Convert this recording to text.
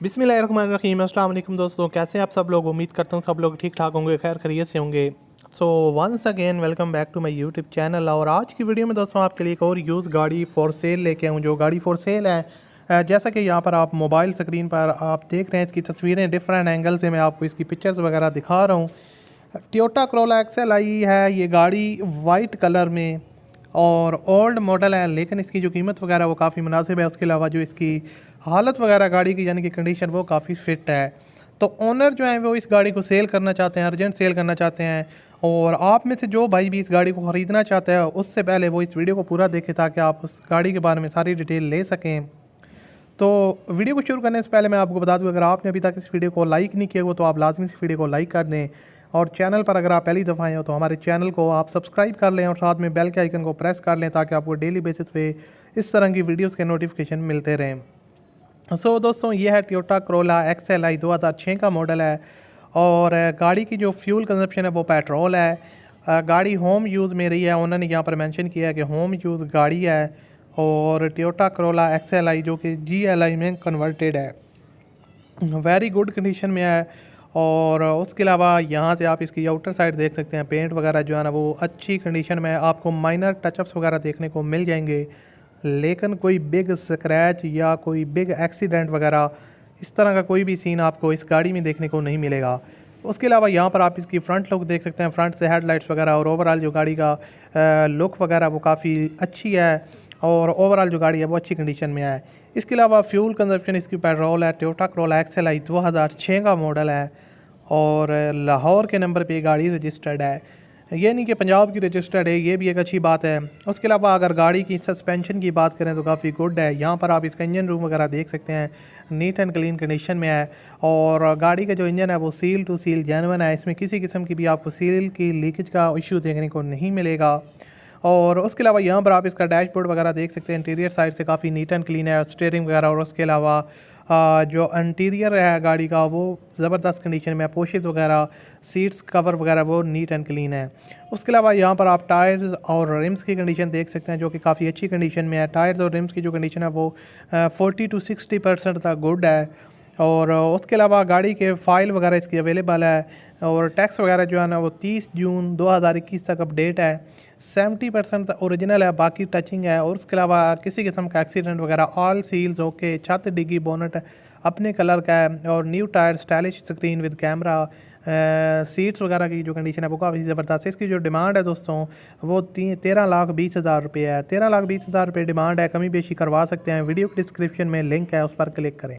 बिस्मिल्लाहिर्रहमानिर्रहीम। अस्सलाम वालेकुम दोस्तों, कैसे हैं आप सब लोग। उम्मीद करता हूँ सब लोग ठीक ठाक होंगे, खैर खैरियत से होंगे। So once again welcome back to my YouTube channel. और आज की वीडियो में दोस्तों आपके लिए एक और यूज़ गाड़ी फॉर सेल लेके आऊँ, जो गाड़ी फॉर सेल है। जैसा कि यहाँ पर आप मोबाइल स्क्रीन पर आप देख रहे हैं, इसकी तस्वीरें डिफरेंट एंगल से मैं आपको इसकी पिक्चर्स वगैरह दिखा रहा हूँ। टोयोटा करोला एक्सेल आई है ये गाड़ी वाइट कलर में, और ओल्ड मॉडल है, लेकिन इसकी जो कीमत वगैरह वो काफ़ी मुनासिब है। उसके अलावा जो इसकी हालत वगैरह गाड़ी की यानी कि कंडीशन वो काफ़ी फ़िट है। तो ओनर जो है वो इस गाड़ी को सेल करना चाहते हैं, अर्जेंट सेल करना चाहते हैं। और आप में से जो भाई भी इस गाड़ी को ख़रीदना चाहते हैं, उससे पहले वो इस वीडियो को पूरा देखें ताकि आप उस गाड़ी के बारे में सारी डिटेल ले सकें। तो वीडियो को शुरू करने से पहले मैं आपको बता दूं, अगर आपने अभी तक इस वीडियो को लाइक नहीं किया हो तो आप लाजमी इस वीडियो को लाइक कर दें। और चैनल पर अगर आप पहली दफ़ा आए हो तो हमारे चैनल को आप सब्सक्राइब कर लें और साथ में बेल के आइकन को प्रेस कर लें ताकि आपको डेली बेसिस पे इस तरह की वीडियोस के नोटिफिकेशन मिलते रहें। सो दोस्तों, ये है टोयोटा करोला एक्सेल आई 2006 का मॉडल है। और गाड़ी की जो फ्यूल कंजप्शन है वो पेट्रोल है। गाड़ी होम यूज़ में रही है, उन्होंने यहाँ पर मेंशन किया है कि होम यूज़ गाड़ी है। और टोयोटा करोला एक्सेल आई जो कि GLI में कन्वर्टेड है, वेरी गुड कंडीशन में है। और उसके अलावा यहाँ से आप इसकी आउटर साइड देख सकते हैं, पेंट वगैरह जो है ना वो अच्छी कंडीशन में है। आपको माइनर टचअप्स वगैरह देखने को मिल जाएंगे, लेकिन कोई बिग स्क्रैच या कोई बिग एक्सीडेंट वगैरह इस तरह का कोई भी सीन आपको इस गाड़ी में देखने को नहीं मिलेगा। उसके अलावा यहाँ पर आप इसकी फ़्रंट लुक देख सकते हैं, फ्रंट से हेडलाइट्स वगैरह और ओवरऑल जो गाड़ी का लुक वगैरह वो काफ़ी अच्छी है। और ओवरऑल जो गाड़ी है वो अच्छी कंडीशन में है। इसके अलावा फ्यूल कंजप्शन इसकी पेट्रोल है। टोयोटा करोला एक्सेल आई 2006 का मॉडल है और लाहौर के नंबर पे गाड़ी रजिस्टर्ड है, ये नहीं कि पंजाब की रजिस्टर्ड है, ये भी एक अच्छी बात है। उसके अलावा अगर गाड़ी की सस्पेंशन की बात करें तो काफ़ी गुड है। यहाँ पर आप इसका इंजन रूम वगैरह देख सकते हैं, नीट एंड क्लीन कंडीशन में है। और गाड़ी का जो इंजन है वो सील टू सील जेन्युइन है, इसमें किसी किस्म की भी आपको सील की लीकेज का इशू देखने को नहीं मिलेगा। और उसके अलावा यहाँ पर आप इसका डैशबोर्ड वगैरह देख सकते हैं, इंटीरियर साइड से काफ़ी नीट एंड क्लीन है, स्टीयरिंग वगैरह। और उसके अलावा जो इंटीरियर है गाड़ी का वो ज़बरदस्त कंडीशन में है, पोशेस वगैरह, सीट्स कवर वगैरह वो नीट एंड क्लीन है। उसके अलावा यहाँ पर आप टायर्स और रिम्स की कंडीशन देख सकते हैं जो कि काफ़ी अच्छी कंडीशन में है। टायर्स और रिम्स की जो कंडीशन है वो 40 to 60% तक गुड है। और उसके अलावा गाड़ी के फ़ाइल वगैरह इसकी अवेलेबल है। और टैक्स वगैरह जो है ना वो 30 जून 2021 तक अपडेट है। 70% ओरिजिनल है, बाकी टचिंग है। और उसके अलावा किसी किस्म का एक्सीडेंट वगैरह ऑल सील्स ओके, छत डिग्गी, बोनट अपने कलर का है। और new tyre, stylish screen with camera, seats वगैरह की जो कंडीशन है वो काफ़ी ज़बरदस्त है। इसकी जो डिमांड है दोस्तों वो 13,20,000 रुपये है। 13,20,000 रुपये डिमांड है, कमी बेशी करवा सकते हैं। वीडियो के डिस्क्रिप्शन में लिंक है, उस पर क्लिक करें।